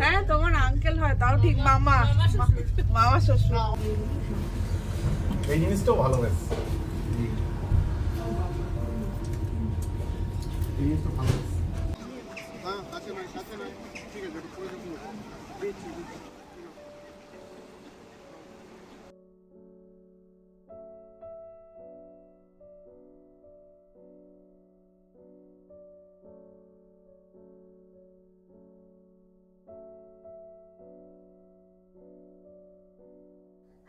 হ্যাঁ তোমার আঙ্কেল হয় তাও ঠিক, মামা মামা শ্বশুর। এই জিনিসটাও ভালো হয়েছে, এই জিনিসটা ভালো হয়েছে। হ্যাঁ কাছে নাই ঠিক আছে, পরে দেখুন।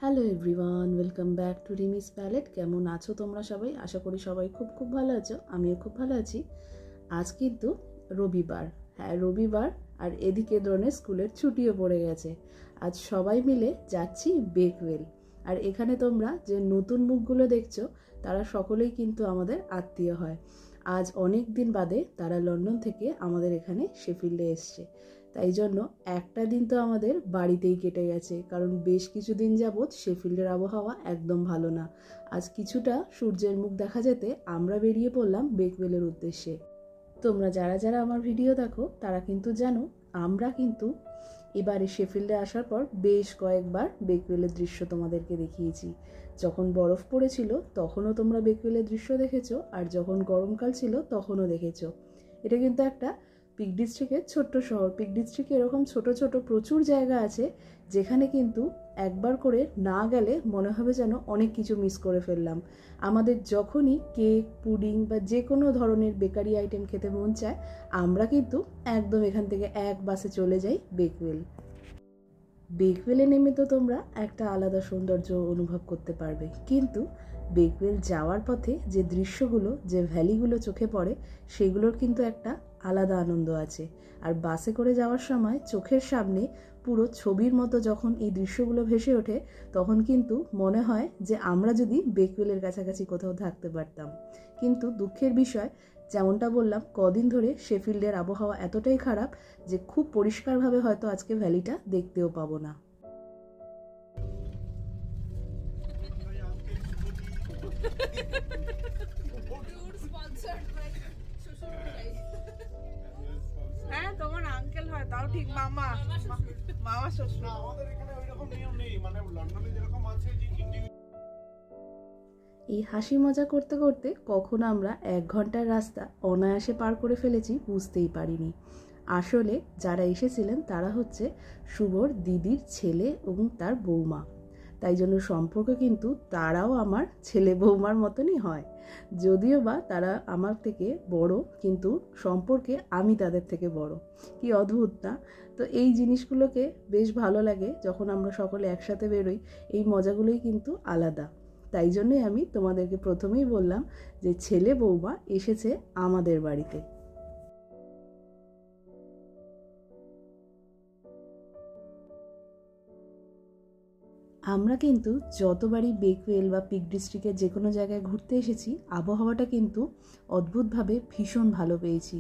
Hello everyone, welcome back to Rimi's palette. কেমন আছো তোমরা সবাই? আশা করি সবাই খুব ভালো আছো। আমিও খুব ভালো আছি। আজ কিন্তু রবিবার, হ্যাঁ রবিবার, আর এদিকে ধরনের স্কুলের ছুটিও পড়ে গেছে। আজ সবাই মিলে যাচ্ছি বেকওয়েল। আর এখানে তোমরা যে নতুন মুখগুলো দেখছো তারা সকলেই কিন্তু আমাদের আত্মীয় হয়। আজ অনেক দিন বাদে তারা লন্ডন থেকে আমাদের এখানে শেফিল্ডে এসছে। তাই জন্য একটা দিন তো আমাদের বাড়িতেই কেটে গেছে, কারণ বেশ কিছুদিন যাবৎ শেফিল্ডের আবহাওয়া একদম ভালো না। আজ কিছুটা সূর্যের মুখ দেখা যেতে আমরা বেরিয়ে পড়লাম বেকওয়েলের উদ্দেশ্যে। তোমরা যারা যারা আমার ভিডিও দেখো তারা কিন্তু জানো আমরা কিন্তু এবারে শেফিল্ডে আসার পর বেশ কয়েকবার বেকওয়েলের দৃশ্য তোমাদেরকে দেখিয়েছি। যখন বরফ পড়েছিল তখনও তোমরা বেকওয়েলের দৃশ্য দেখেছো, আর যখন গরমকাল ছিল তখনও দেখেছো। এটা কিন্তু একটা পিক ডিস্ট্রিক্টের ছোট্ট শহর। পিক ডিস্ট্রিক্টে এরকম ছোট ছোট প্রচুর জায়গা আছে যেখানে কিন্তু একবার করে না গেলে মনে হবে যেন অনেক কিছু মিস করে ফেললাম। আমাদের যখনই কেক, পুডিং বা যে কোনো ধরনের বেকারি আইটেম খেতে মন চায় আমরা কিন্তু একদম এখান থেকে এক বাসে চলে যাই বেকওয়েল। বেকওয়েলে নেমে তো তোমরা একটা আলাদা সৌন্দর্য অনুভব করতে পারবে, কিন্তু বেকওয়েল যাওয়ার পথে যে দৃশ্যগুলো, যে ভ্যালিগুলো চোখে পড়ে সেগুলোর কিন্তু একটা আলাদা আনন্দ আছে। আর বাসে করে যাওয়ার সময় চোখের সামনে পুরো ছবির মতো যখন এই দৃশ্যগুলো ভেসে ওঠে তখন কিন্তু মনে হয় যে আমরা যদি বেকওয়েলের কাছাকাছি কোথাও থাকতে পারতাম। কিন্তু দুঃখের বিষয়, যেমনটা বললাম, কদিন ধরে শেফিল্ডের আবহাওয়া এতটাই খারাপ যে খুব পরিষ্কারভাবে হয়তো আজকে ভ্যালিটা দেখতেও পাবো না। হ্যাঁ তোমার আঙ্কেল হয় তাও ঠিক, মামা মামা শ্বশুর। আমাদের এখানে ওইরকম নিয়ম নেই, মানে লন্ডনে যেরকম আছে যে এই হাসি মজা করতে করতে কখন আমরা 1 ঘন্টার রাস্তা অনায়াসে পার করে ফেলেছি বুঝতেই পারিনি। আসলে যারা এসেছিলেন তারা হচ্ছে শুভর দিদির ছেলে এবং তার বৌমা। তাই জন্য সম্পর্ক কিন্তু তারাও আমার ছেলে বৌমার মতনই হয়। যদিও বা তারা আমার থেকে বড়, কিন্তু সম্পর্কে আমি তাদের থেকে বড়। কি অদ্ভুত না? তো এই জিনিসগুলোকে বেশ ভালো লাগে যখন আমরা সকলে একসাথে বেরোই। এই মজাগুলোই কিন্তু আলাদা। তাই জন্যই আমি তোমাদেরকে প্রথমেই বললাম যে ছেলে বৌমা এসেছে আমাদের বাড়িতে। আমরা কিন্তু যতবারই বেকওয়েল বা পিক ডিস্ট্রিক্টের যে কোনো জায়গায় ঘুরতে এসেছি আবহাওয়াটা কিন্তু অদ্ভুতভাবে ভীষণ ভালো পেয়েছি।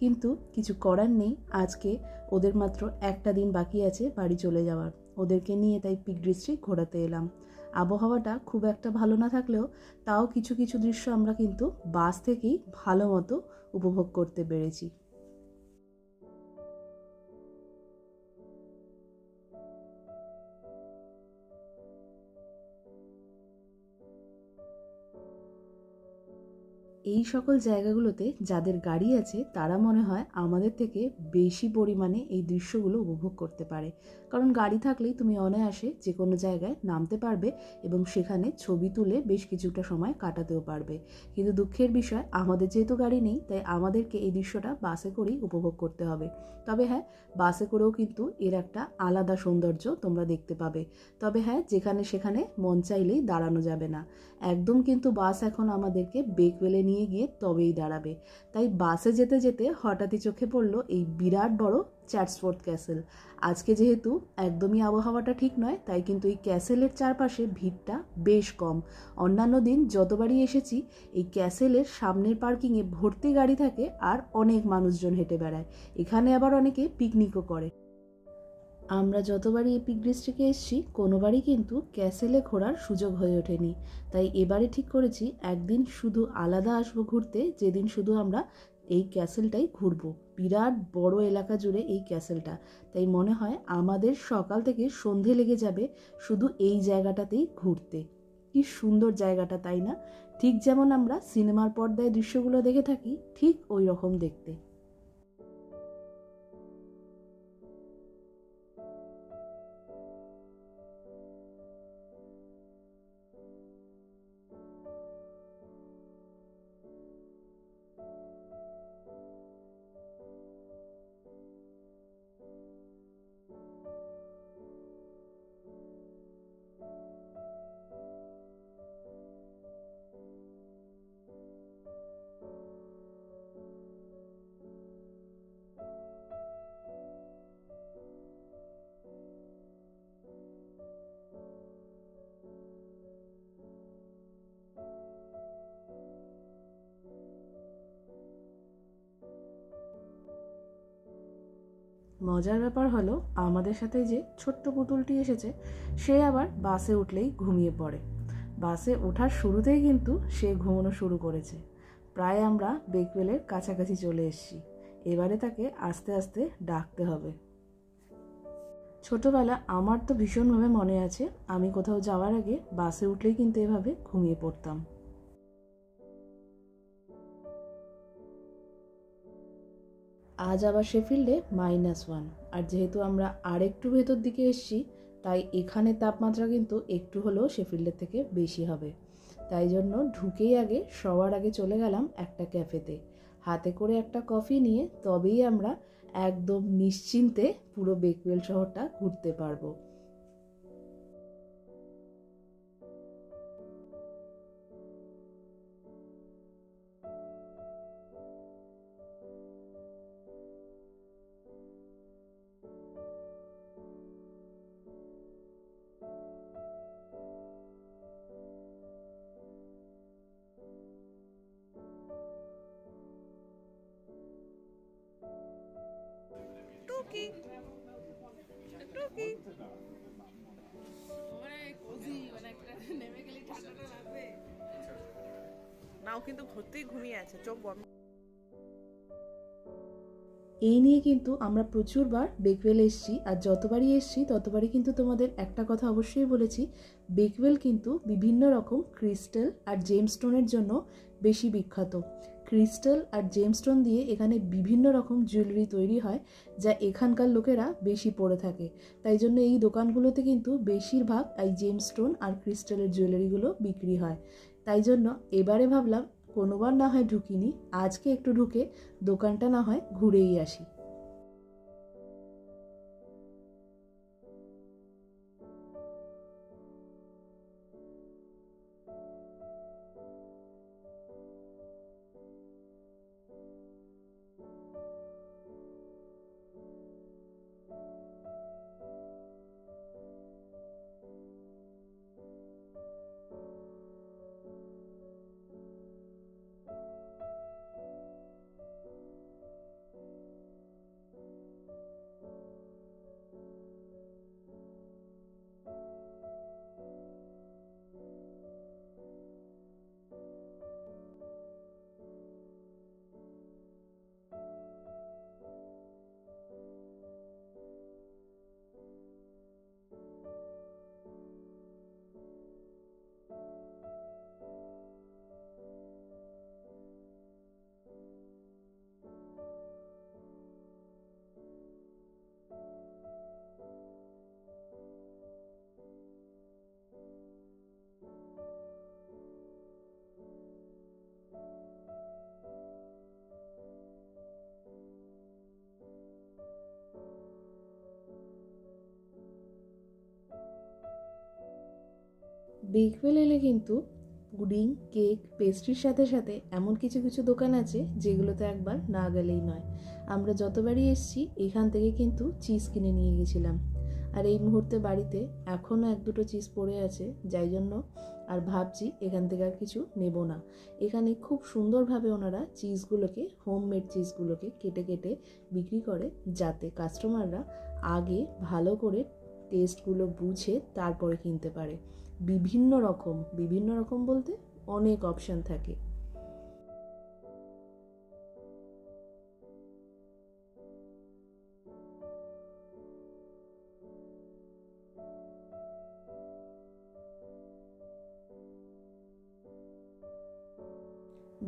কিন্তু কিছু করার নেই, আজকে ওদের মাত্র একটা দিন বাকি আছে বাড়ি চলে যাওয়ার। ওদেরকে নিয়ে তাই পিক ডিস্ট্রিক্ট ঘোরাতে এলাম। আবহাওয়াটা খুব একটা ভালো না থাকলেও তাও কিছু কিছু দৃশ্য আমরা কিন্তু বাস থেকেই ভালো মতো উপভোগ করতে পেরেছি। এই সকল জায়গাগুলোতে যাদের গাড়ি আছে তারা মনে হয় আমাদের থেকে বেশি পরিমাণে এই দৃশ্যগুলো উপভোগ করতে পারে, কারণ গাড়ি থাকলেই তুমি অনায়াসে যে কোনো জায়গায় নামতে পারবে এবং সেখানে ছবি তুলে বেশ কিছুটা সময় কাটাতেও পারবে। কিন্তু দুঃখের বিষয়, আমাদের যেহেতু গাড়ি নেই তাই আমাদেরকে এই দৃশ্যটা বাসে করেই উপভোগ করতে হবে। তবে হ্যাঁ, বাসে করেও কিন্তু এর একটা আলাদা সৌন্দর্য তোমরা দেখতে পাবে। তবে হ্যাঁ, যেখানে সেখানে মন চাইলেই দাঁড়ানো যাবে না। একদম কিন্তু বাস এখন আমাদেরকে বেকওয়েলে নিয়ে গিয়ে তবেই দাঁড়াবে। তাই বাসে যেতে যেতে হঠাৎই চোখে পড়লো এই বিরাট বড় চ্যাটসওয়ার্থ ক্যাসেল। আজকে যেহেতু একদমই আবহাওয়াটা ঠিক নয় তাই কিন্তু এই ক্যাসেলের চারপাশে ভিড়টা বেশ কম। অন্যান্য দিন যতবারই এসেছি এই ক্যাসেলের সামনের পার্কিংয়ে ভর্তি গাড়ি থাকে আর অনেক মানুষজন হেঁটে বেড়ায়। এখানে আবার অনেকে পিকনিকও করে। আমরা যতবারই এই পিক ডিস্ট্রিক্টে এসেছি কোনোবারই কিন্তু ক্যাসেলে ঘোরার সুযোগ হয়ে ওঠেনি, তাই এবারে ঠিক করেছি একদিন শুধু আলাদা আসবো ঘুরতে, যেদিন শুধু আমরা এই ক্যাসেলটাই ঘুরবো। বিরাট বড় এলাকা জুড়ে এই ক্যাসেলটা, তাই মনে হয় আমাদের সকাল থেকে সন্ধে লেগে যাবে শুধু এই জায়গাটাতেই ঘুরতে। কি সুন্দর জায়গাটা, তাই না? ঠিক যেমন আমরা সিনেমার পর্দায় দৃশ্যগুলো দেখে থাকি, ঠিক ওই রকম দেখতে। মজার ব্যাপার হলো আমাদের সাথে যে ছোট্ট পুতুলটি এসেছে সে আবার বাসে উঠলেই ঘুমিয়ে পড়ে। বাসে ওঠার শুরুতেই কিন্তু সে ঘুমানো শুরু করেছে। প্রায় আমরা বেকওয়েলের কাছাকাছি চলে এসেছি, এবারে তাকে আস্তে আস্তে ডাকতে হবে। ছোটবেলা আমার তো ভীষণভাবে মনে আছে, আমি কোথাও যাওয়ার আগে বাসে উঠলেই কিন্তু এভাবে ঘুমিয়ে পড়তাম। আজ আবার শেফিল্ডে -1, আর যেহেতু আমরা আরেকটু ভেতর দিকে এসেছি তাই এখানে তাপমাত্রা কিন্তু একটু হলেও শেফিল্ডের থেকে বেশি হবে। তাই জন্য ঢুকেই আগে সবার আগে চলে গেলাম একটা ক্যাফেতে, হাতে করে একটা কফি নিয়ে তবেই আমরা একদম নিশ্চিন্তে পুরো বেকওয়েল শহরটা ঘুরতে পারবো। টুকি টুকি নাও কিন্তু ভর্তি ঘুমিয়ে আছে, চোখ বন্ধ। এই নিয়ে কিন্তু আমরা প্রচুরবার বেকওয়েল এসেছি, আর যতবারই এসেছি ততবারই কিন্তু তোমাদের একটা কথা অবশ্যই বলেছি, বেকওয়েল কিন্তু বিভিন্ন রকম ক্রিস্টাল আর জেমস্টোনের জন্য বেশি বিখ্যাত। ক্রিস্টাল আর জেমস্টোন দিয়ে এখানে বিভিন্ন রকম জুয়েলারি তৈরি হয়, যা এখানকার লোকেরা বেশি পরে থাকে। তাই জন্য এই দোকানগুলোতে কিন্তু বেশিরভাগ এই জেমস্টোন আর ক্রিস্টালের জুয়েলারিগুলো বিক্রি হয়। তাই জন্য এবারে ভাবলাম কোনোবার না হয় ঢুকিনি, আজকে একটু ঢুকে দোকানটা না হয় ঘুরেই আসি। বেকওয়েল এলে কিন্তু পুডিং, কেক, পেস্ট্রির সাথে সাথে এমন কিছু কিছু দোকান আছে যেগুলোতে একবার না গেলেই নয়। আমরা যতবারই এসেছি এখান থেকে কিন্তু চিজ কিনে নিয়ে গেছিলাম, আর এই মুহূর্তে বাড়িতে এখনও 1-2টো চিজ পড়ে আছে, যাই জন্য আর ভাবছি এখান থেকে আর কিছু নেব না। এখানে খুব সুন্দরভাবে ওনারা চিজগুলোকে, হোমমেড চিজগুলোকে কেটে কেটে বিক্রি করে, যাতে কাস্টমাররা আগে ভালো করে টেস্টগুলো বুঝে তারপরে কিনতে পারে। বিভিন্ন রকম বলতে অনেক অপশান থাকে।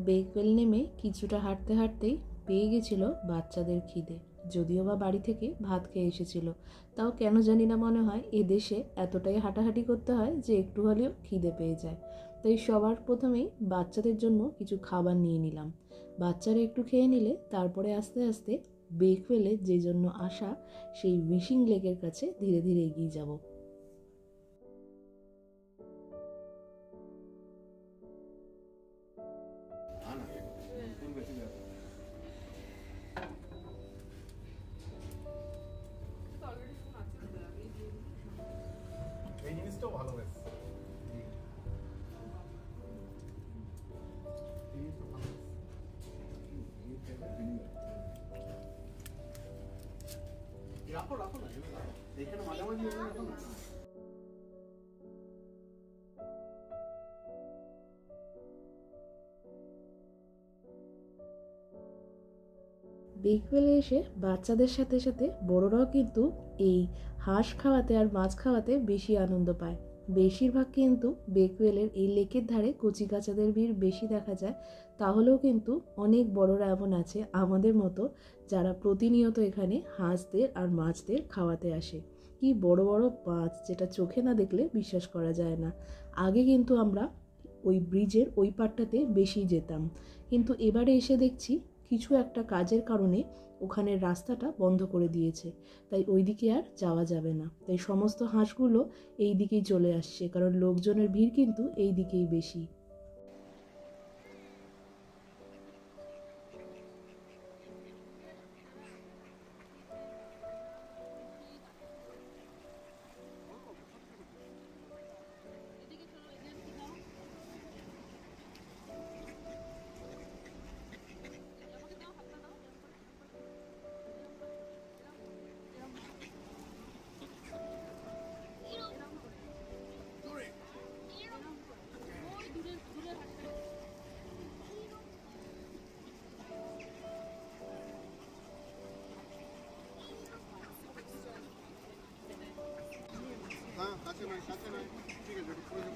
বেকওয়েল নেমে কিছুটা হাঁটতে হাঁটতেই পেয়ে গেছিল বাচ্চাদের খিদে। যদিও বা বাড়ি থেকে ভাত খেয়ে এসেছিল, তাও কেন জানি না মনে হয় এদেশে এতটাই হাঁটাহাঁটি করতে হয় যে একটু হলেও খিদে পেয়ে যায়। তাই সবার প্রথমেই বাচ্চাদের জন্য কিছু খাবার নিয়ে নিলাম। বাচ্চারা একটু খেয়ে নিলে তারপরে আস্তে আস্তে বেকওয়েলে যে জন্য আসা সেই উইশিং লেকের কাছে ধীরে ধীরে এগিয়ে যাব। এই জিনিসটাও ভালো হয়েছে। রাখো রাখো না, এখানে মাঝামাঝি রাখো না। বেকওয়েলে এসে বাচ্চাদের সাথে সাথে বড়রাও কিন্তু এই হাঁস খাওয়াতে আর মাছ খাওয়াতে বেশি আনন্দ পায়। বেশিরভাগ কিন্তু বেকওয়েলের এই লেকের ধারে কচি কাচাদের ভিড় বেশি দেখা যায়। তাহলেও কিন্তু অনেক বড়রা এমন আছে আমাদের মতো, যারা প্রতিনিয়ত এখানে হাঁসদের আর মাছদের খাওয়াতে আসে। কি বড় বড় মাছ, যেটা চোখে না দেখলে বিশ্বাস করা যায় না। আগে কিন্তু আমরা ওই ব্রিজের ওই পাটটাতে বেশি যেতাম, কিন্তু এবারে এসে দেখছি কিছু একটা কাজের কারণে ওখানের রাস্তাটা বন্ধ করে দিয়েছে, তাই ওই দিকে আর যাওয়া যাবে না। তাই সমস্ত হাঁসগুলো এই দিকেই চলে আসছে, কারণ লোকজনের ভিড় কিন্তু এই দিকেই বেশি। হ্যাঁ, কাছে নয়, ঠিক আছে, পুরো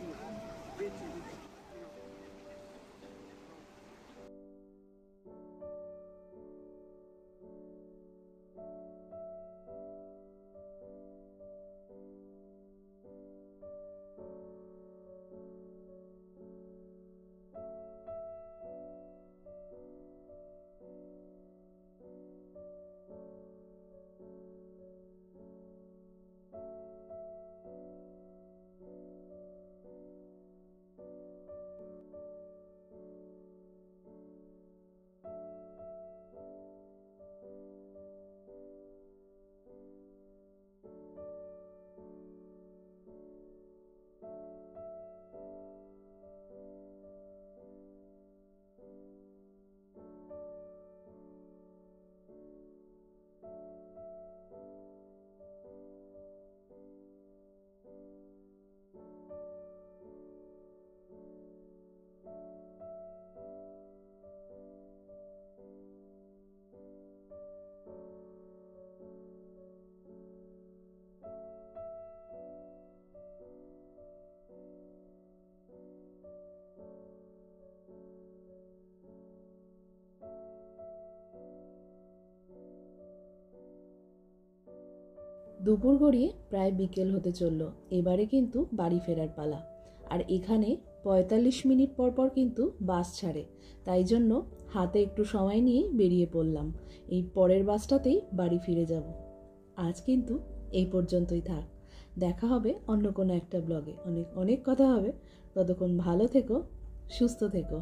দুপুর গড়িয়ে প্রায় বিকেল হতে চলল। এবারে কিন্তু বাড়ি ফেরার পালা। আর এখানে 45 মিনিট পর পর কিন্তু বাস ছাড়ে, তাই জন্য হাতে একটু সময় নিয়ে বেরিয়ে পড়লাম। এই পরের বাসটাতেই বাড়ি ফিরে যাব। আজ কিন্তু এই পর্যন্তই থাক। দেখা হবে অন্য কোনো একটা ব্লগে। অনেক অনেক কথা হবে। ততক্ষণ ভালো থেকো, সুস্থ থেকো।